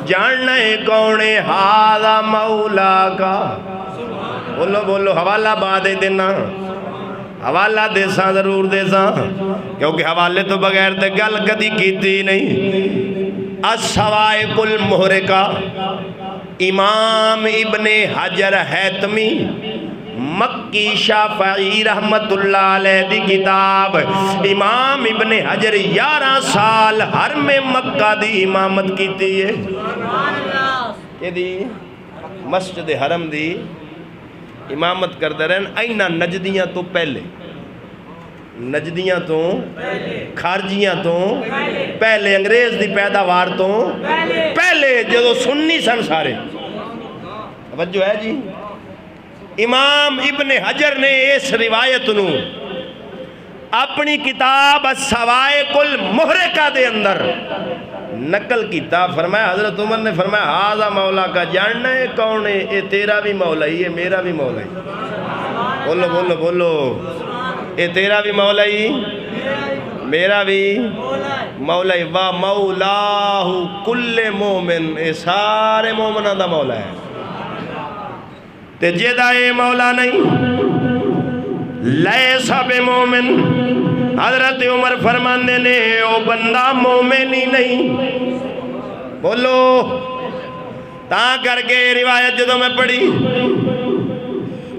جاننا ہے کونے، ہاذا مولا کا۔ بولو بولو حوالہ بعد دینا، حوالہ دے ساں ضرور دے ساں کیونکہ حوالے تو بغیر تے گل کدی کیتی نہیں۔ الصواعق المحرقہ، امام ابن حجر حیتمی مکی شافعی رحمت اللہ علیہ دی کتاب۔ امام ابن حجر 11 سال حرم مکہ دی امامت کیتی ہے۔ یہ دی مسجد حرم دی امامت کردے رہن اینہ نجدیاں تو پہلے، نجدیاں تو خارجیاں تو پہلے، انگریز دی پیداوار تو پہلے، جدو سنی سن سارے۔ توجہ ہے جی، امام ابن حجر نے اس روایت نو اپنی کتاب الصواعق المحرقہ دے اندر نقل کیتا۔ فرمایا حضرت عمر نے فرمایا ہاذا مولا کا، جاننا ہے کون ہے؟ اے تیرا بھی مولا ہی ہے، میرا بھی مولا ہی۔ بولو بولو بولو، اے تیرا بھی مولا ہی، میرا بھی مولا ہی۔ وا مولاہ کل مومن، اے سارے مومنہ دا مولا ہے تے جیدہ اے مولا نہیں لیسا بے مومن۔ حضرت عمر فرماندے نے او بندہ مومن ہی نہیں۔ بولو، تاں کر کے روایت جدو میں پڑھی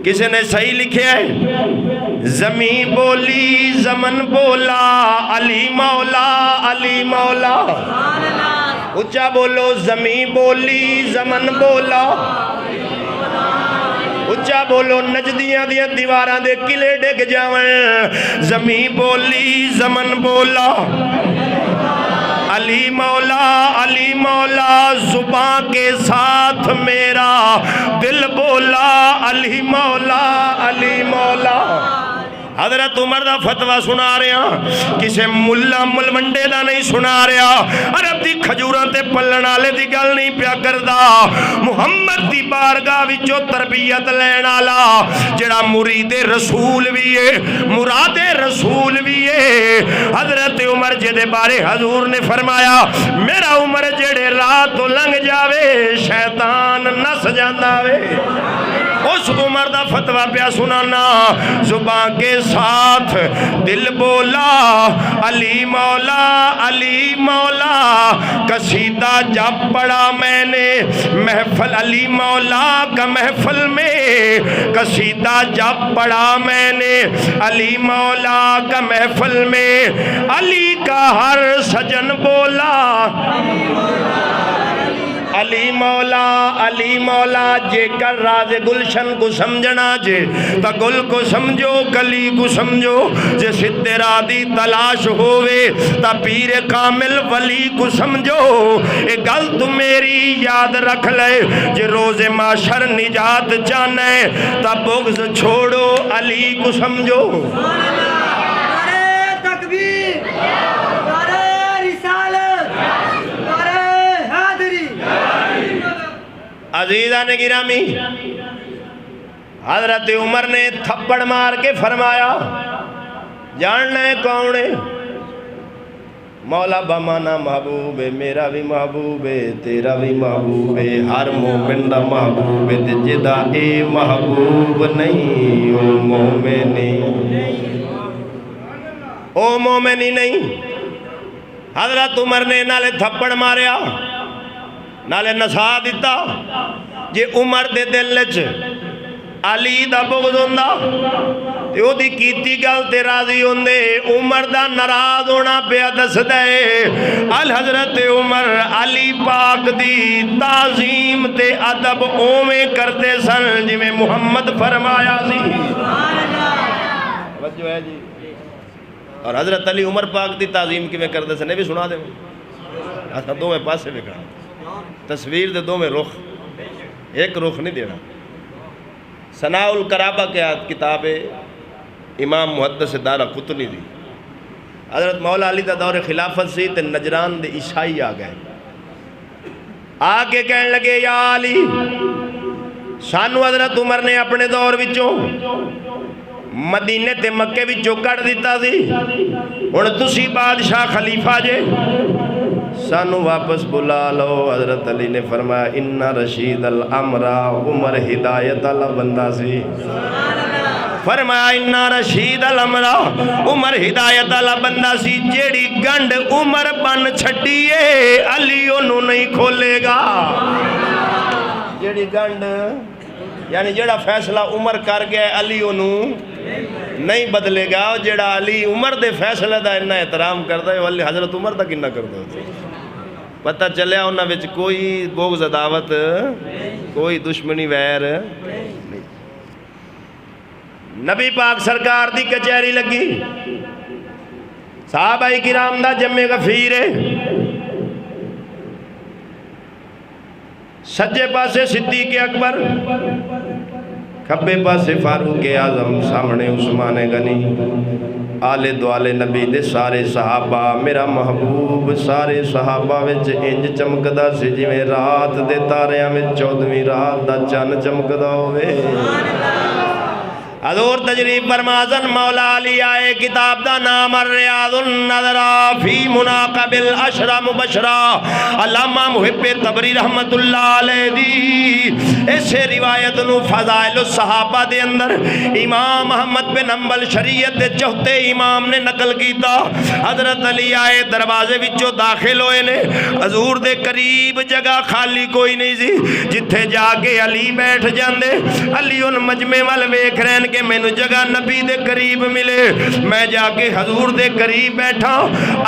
کسی نے صحیح لکھے ہے زمین بولی زمن بولا علی مولا علی مولا۔ اچھا بولو، زمین بولی زمن بولا، اچھا بولو نجدیاں دیاں دیواراں دے قلعے ڈگ جاون زمین بولی زمن بولا علی مولا زباں کے ساتھ میرا دل بولا علی مولا حضرت عمر دا فتوہ سنا رہا کسے ملا ملمنڈے دا نہیں سنا رہا عرب دی کھجوراں تے پلن والے دی گل نہیں پیا کردا محمد دی بارگاہ وچوں تربیت لین والا جڑا مرید رسول بھی ہے مراد رسول بھی ہے حضرت عمر جے دے بارے حضور نے فرمایا میرا عمر جڑے راہ تو لنگ جاوے شیطان نس جاندا وے اس عمر دا فتوہ پیا سنانا زبان کے ساتھ دل بولا علی مولا قصیدہ جب پڑھا میں نے محفل علی مولا کا محفل میں قصیدہ جب پڑھا میں نے علی مولا کا محفل میں علی کا ہر سجن بولا علی مولا جے کر راز گلشن کو سمجھنا جے تا گل کو سمجھو کلی کو سمجھو جے سدھے رادی تلاش ہوئے تا پیر کامل ولی کو سمجھو اے گل تو میری یاد رکھ لے جے روز معاشر نجات چاہنے تا بغض چھوڑو علی کو سمجھو نعرہ تکبیر نعرہ رسالت نعرہ حیدری عزیزان گرامی حضرت عمر نے تھپڑ مار کے فرمایا جاننا ہے کون ہے مولا بمانا محبوب ہے میرا بھی محبوب ہے تیرا بھی محبوب ہے ہر مومن دا محبوب ہے جدا اے محبوب نہیں او مومنی نہیں حضرت عمر نے نالے تھپڑ ماریا نالے نسا دیتا جے عمر دے دل وچ علی دا بغض ہوندا تے او دی کیتی گل تے راضی ہوندے عمر دا ناراض ہونا پیا دسدا ہے حضرت عمر علی پاک دی تعظیم تے ادب اوویں کردے سن جویں محمد فرمایا سی توجہ ہے جی اور حضرت علی عمر پاک دی تعظیم کیویں کردے سن بھی سنا دے اساں دوویں پاسے ویکھنا تصویر دے دو میں رخ ایک رخ نہیں دینا ثناء القرابہ کے کتاب امام محدث دارہ قطنی دی حضرت مولا علی دا دور خلافت سی تے نجران دے عیسائی آ گئے آگے کہنے لگے یا علی سانو حضرت عمر نے اپنے دور وچوں مدینے تے مکے وچوں کٹ دیتا سی ہن تسی بادشاہ خلیفہ جے سانو واپس بلا لو حضرت علی نے فرمایا انہ رشید الامرہ عمر ہدایت اللہ بندہ سی فرمایا انہ رشید الامرہ عمر ہدایت اللہ بندہ سی جیڑی گنڈ عمر بن چھٹیے علی انہوں نہیں کھولے گا جیڑی گنڈ یعنی جیڑا فیصلہ عمر کر گیا علی انہوں نہیں بدلے گا جیڑا علی عمر دے فیصلہ دا انہا احترام کرتا ہے والی حضرت عمر دا کنہ کرتا ہے پتہ چلیا انہا وچ کوئی بغض عداوت کوئی دشمنی ویر نہیں نبی پاک سرکار دی کچہری لگی صحابہ کرام دا جمع غفیر ہے سجے پاسے صدیق اکبر کھبے پاسے فاروق اعظم سامنے عثمان غنی آلے دوالے نبی دے سارے صحابہ میرا محبوب سارے صحابہ وچ انج چمکدا سی جویں رات دے تاریاں وچ 14ویں رات دا چن چمکدا ہوئے حضور تجریب فرمازن مولا علی آئے کتاب دا نام الریاض النظرہ فی مناقب الاشرہ مبشرہ علامہ محب تبری رحمت اللہ علیہ دی ایسے روایت نو فضائل الصحابہ دے اندر امام محمد بن حنبل شریعت دے چوتھے امام نے نقل کیتا حضرت علی آئے دروازے وچوں داخل ہوئے نے حضور دے قریب جگہ خالی کوئی نہیں سی جتھے جا کے علی بیٹھ جاندے علی ان مجمع وال ویکھ رہن کہ میں نے جگہ نبی دے قریب ملے میں جا کے حضور دے قریب بیٹھا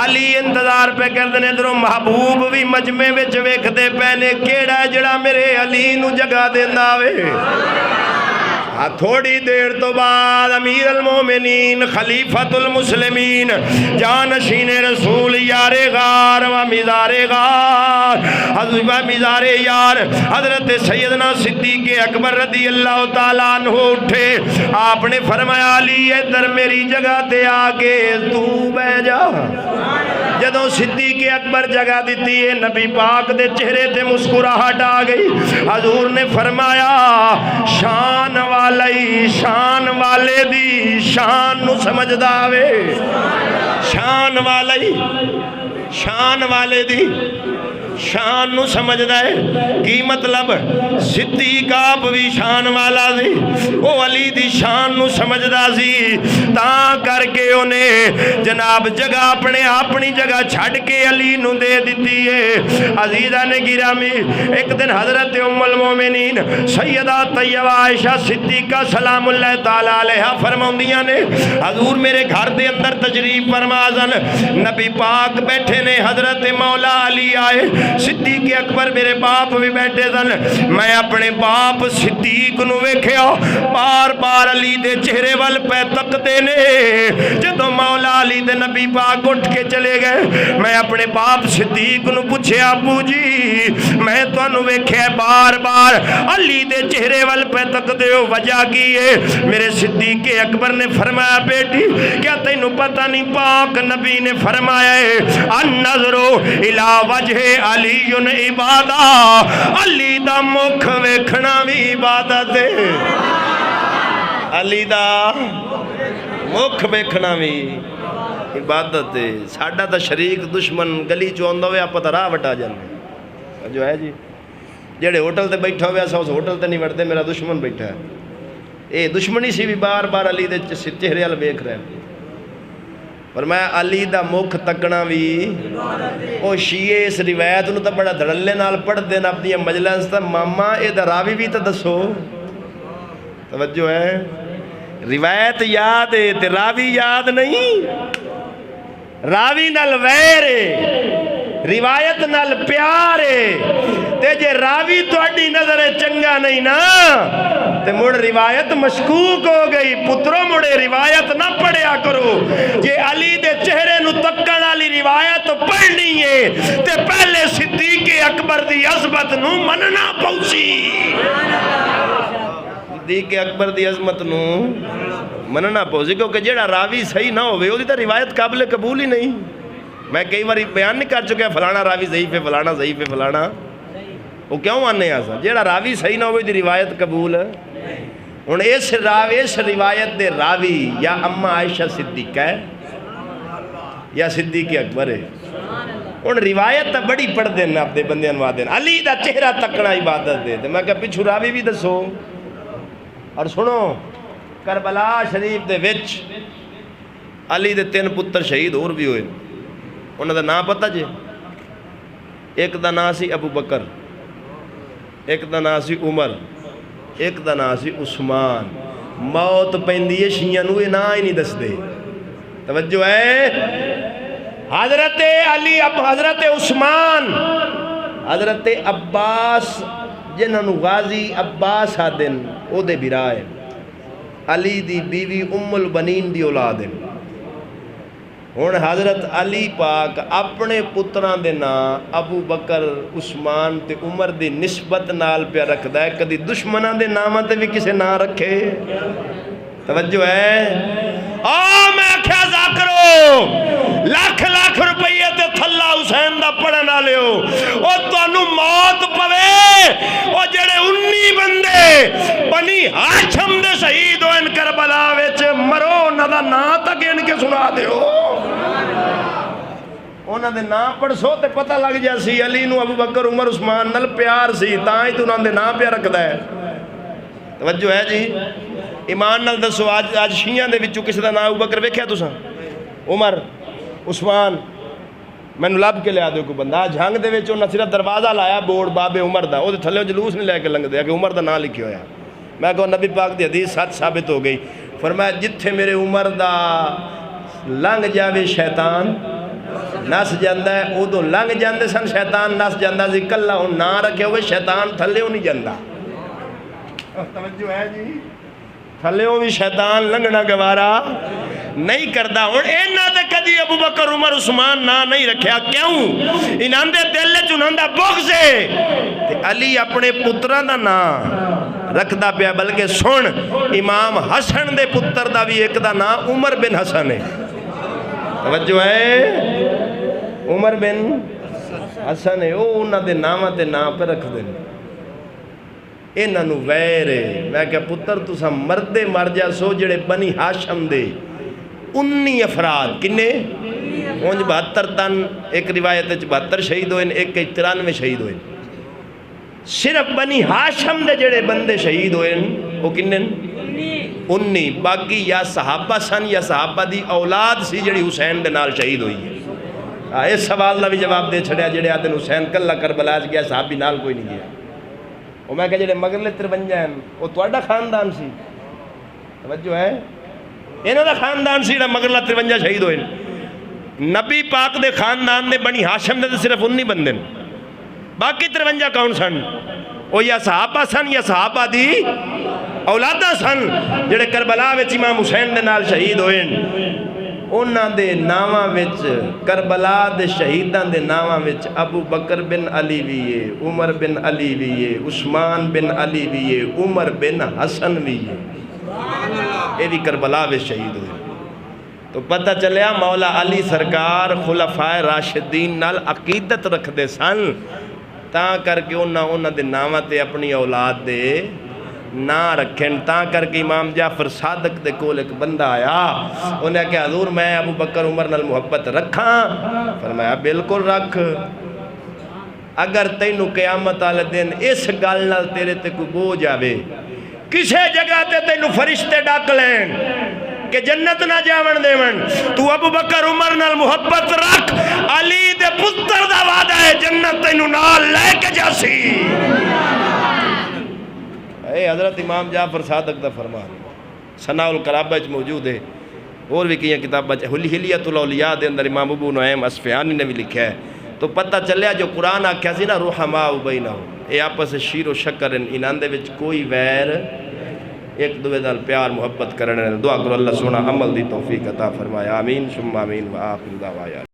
علی انتظار پہ کر دینے دروں محبوب بھی مجمع وچ ویکھ دے پہنے کیڑا جڑا میرے علی نو جگہ دیندہ وے تھوڑی دیر تو بعد امیر المومنین خلیفۃ المسلمین جانشین رسول یار غار و مزار غار حضرت مزار یار حضرت سیدنا صدیق اکبر رضی اللہ تعالیٰ عنہ اٹھے. آپ نے فرمایا علی ادھر میری جگہ تے آگے تو بیٹھ جا. جدوں صدیق اکبر جگہ دیتی ہے نبی پاک دے چہرے تے مسکراہٹ آ گئی. حضور نے فرمایا شان والی شان والے دی شان نو سمجھدا وے. شان والی شان والے دی شان نو سمجھدا ہے. کی مطلب؟ صدیق آپ بھی شان والا سی, وہ علی دی شان نو سمجھدا سی, تاں کر کے انہیں جناب جگہ اپنی جگہ چھڑ کے علی نو دے دیتی ہے. عزیزان گرامی, ایک دن حضرت ام المومنین سیدہ طیبہ عائشہ صدیقہ سلام اللہ تعالیٰ علیہا فرماؤندیاں نے حضور میرے گھر دے اندر تشریف فرما سن. نبی پاک بیٹھے نے, حضرت مولا علی آئے, صدیق اکبر میرے باپ بھی بیٹھے سن. میں اپنے باپ صدیق نو ویکھیا بار بار علی دے چہرے وال پہ تکتے نے. جدوں مولا علی دے نبی پاک اٹھ کے چلے گئے, میں اپنے باپ صدیق نو پوچھیا ابو جی میں تانوں ویکھیا بار بار علی دے چہرے وال پہ تکتے ہو, وجہ کی ہے؟ میرے صدیق اکبر نے فرمایا بیٹی کیا تینوں پتہ نہیں پاک نبی نے فرمایا ہے النظر الی وجہ علی عبادہ, علی دا مکھ ویکھنا بھی عبادت ہے. علی دا مکھ ویکھنا بھی عبادت ہے. ساڈا تا شریک دشمن گلی چ آندا ہوئے آپ تا راہ وٹا جاندے جو ہے جی. جڑے ہوٹل تے بیٹھا ہوئے اساں اس ہوٹل تے نہیں وڑدے, میرا دشمن بیٹھا ہے. اے دشمنی سی بھی بار بار علی دے چہرے وال ویکھ رہا ہے. پر میں علی دا مکھ تکنا بھی او شیعہ اس روایت نو تا بڑا دھڑلے نال پڑھ دینا اپنی مجلس تا ماما اے دا راوی بھی تا دسو. توجہ ہے, روایت یاد ہے تے راوی یاد نہیں. راوی نال ویر ہے, روایت نال پیار ہے. تے جے راوی تہاڈی نظر چنگا نہیں نا تے مڑ روایت مشکوک ہو گئی. پترو مڑے روایت نہ پڑھیا کرو. جے علی دے چہرے نو تکن والی روایت پڑھنی ہے تے پہلے صدیق اکبر دی عظمت نو مننا پوسی. صدیق اکبر دی عظمت نو مننا پوسی, کیونکہ جیڑا راوی صحیح نہ ہوئے وہ دی تا روایت قابل قبول ہی نہیں. میں کئی بار بیان نہیں کر چکا فلانا راوی ضعیف ہے, فلانا ضعیف ہے, فلانا. وہ کیوں آنے آسا جیڑا راوی صحیح نہ ہوئے دی روایت قبول ہے. ہن اس روایت دے راوی یا اما عائشہ صدیقہ ہے یا صدیق اکبر ہے. ہن روایت تا بڑی پڑھ دینا اپنے بندے انوا دینا. علی دا چہرہ تکنا عبادت دے. میں کہا پچھو راوی بھی دسو. اور سنو, کربلا شریف دے وچ علی دے 3 پتر شہید اور بھی ہوئے. انہاں دا نام پتہ جے؟ ایک دا نام سی ابو بکر, ایک دا نام سی عمر, ایک دا نام سی عثمان. موت پیندی ہے شیعہ نو یہ نام ہی نہیں دس دے. توجہ ہے. حضرت علی حضرت عثمان حضرت عباس جنہاں نو غازی عباس آدن او دے برائے. علی دی بیوی ام البنین دی اولاد ہے. ہن حضرت علی پاک اپنے پتران دے نام ابو بکر عثمان تے عمر دی نسبت نال پہ رکھدا ہے. کدی دشمنان دے ناماں تے بھی کسے نہ رکھے. توجہ ہے. میں کیا ذاکرو لاکھ لاکھ روپیے تے تھلا حسین دا پڑھن والے ہو, او تانوں موت پوے. او جڑے 19 بندے بنی ہاشم دے شہید ہوئن کربلا وچ مرو, انہاں دا نام تک گن کے سنا دیو. انہاں دے نام پڑھسو تے پتہ لگ جا سی علی نو ابو بکر عمر عثمان نال پیار سی, تاں ہی تو انہاں دے نام پہ رکھدا ہے. توجہ ہے جی. ایمان نال دسو آج شیعہ دے وچوں کسی دا نام ابو بکر ویکھیا تساں؟ عمر عثمان مینوں لب کے لیا دیو کوئی بندہ. جھنگ دے وچ انہاں صرف دروازہ لایا بورڈ بابے عمر دا, او دے تھلے جلوس نہیں لے کے لنگدے کہ عمر دا نام لکھیا ہویا. میں کہو نبی پاک دی حدیث سچ ثابت ہو گئی. فرمایا جتھے میرے عمر دا لنگ جاوے شیطان نس جاندہ ہے, ادو لنگ جاندے سن شیطان نس جاندہ سی. کلہ ہوں نہ رکھے ہوئے شیطان تھلے ہوں نہیں جاندہ. توجہ ہے جی. تھلیوں بھی شیطان لنگنا گوارا نہیں کردا. ہن انہاں تے کدی ابو بکر عمر عثمان نا نہیں رکھیا. کیوں؟ انہاں دے دل وچ انہاں دا بغض ہے. تے علی اپنے پتراں دا نام رکھدا پیا. بلکہ سن امام حسن دے پتر دا بھی ایک دا نام عمر بن حسن ہے. توجہ ہے؟ عمر بن حسن ہے. او انہاں دے ناماں تے نام پہ رکھ دین. انہاں نو ویر ہے. میں کہ پتر تساں مردے مر جا سو جڑے بنی ہاشم دے 19 افراد کنے 72 تن. ایک روایت 72 شہید ہوئے, ایک 93 شہید ہوئے. صرف بنی ہاشم دے جڑے بندے شہید ہوئے وہ کنے 19. باقی یا صحابہ سن یا صحابہ دی اولاد سی جڑی حسین دے نال شہید ہوئی ہے. اس سوال دا بھی جواب دے چھڑیا جڑے آدھن حسین کلہ کربلا گیا صحابی نال کوئی نہیں گیا. وہ میں کہ جڑے مغرلے 53 ہیں وہ تواڈا خاندان سی. توجہ ہے؟ انہاں دا خاندان سی جڑا مغرلہ 53 شہید ہوئے. نبی پاک دے خاندان دے بنی ہاشم دے صرف 19 بندے. باقی 53 کون سن؟ وہ یا صحابہ سن یا صحابہ دی اولادہ سن جڑے کربلا وچ امام حسین دے نال شہید ہوئے. انہاں دے ناواں وچ کربلا دے شہیداں دے ناواں وچ ابو بکر بن علی بھی ہے, عمر بن علی بھی ہے, عثمان بن علی بھی ہے, عمر بن حسن بھی ہے. یہ بھی کربلا وچ شہید ہوئے. تو پتہ چلیا مولا علی سرکار خلفائے راشدین نال عقیدت رکھ دے سن. تاں کر کے انہاں دے ناواں تے اپنی اولاد دے نہ رکھیں. تاں کر کے امام جعفر صادق دے کول ایک بندہ آیا. انہیں کہا حضور میں ابو بکر عمر نال محبت رکھاں؟ فرمایا بالکل رکھ. اگر تینوں قیامت والے دن اس گل نال تیرے تے کوئی بوجھ آوے, کسے جگہ تے تینوں فرشتے ڈاک لین کہ جنت نہ جاون دیون, تو ابو بکر عمر نال محبت رکھ. علی دے پتر دا وعدہ ہے جنت تینوں نال لے کے جاسی. اے حضرت امام جعفر صادق دا فرمان ثناء القرابہ موجود ہے. اور بھی کئی کتابیں حلیۃ الاولیاء دے اندر امام ابو نعیم اصفہانی نے بھی لکھا ہے. تو پتہ چلیا جو قرآن آکھیا سی نا رحماء بینہم, اے آپس شیر و شکر انہاں دے وچ کوئی ویر, ایک دوے نال پیار محبت کرنے. دعا کرو اللہ سونا عمل دی توفیق عطا فرمایا. آمین ثم آمین. وآخر دعوانا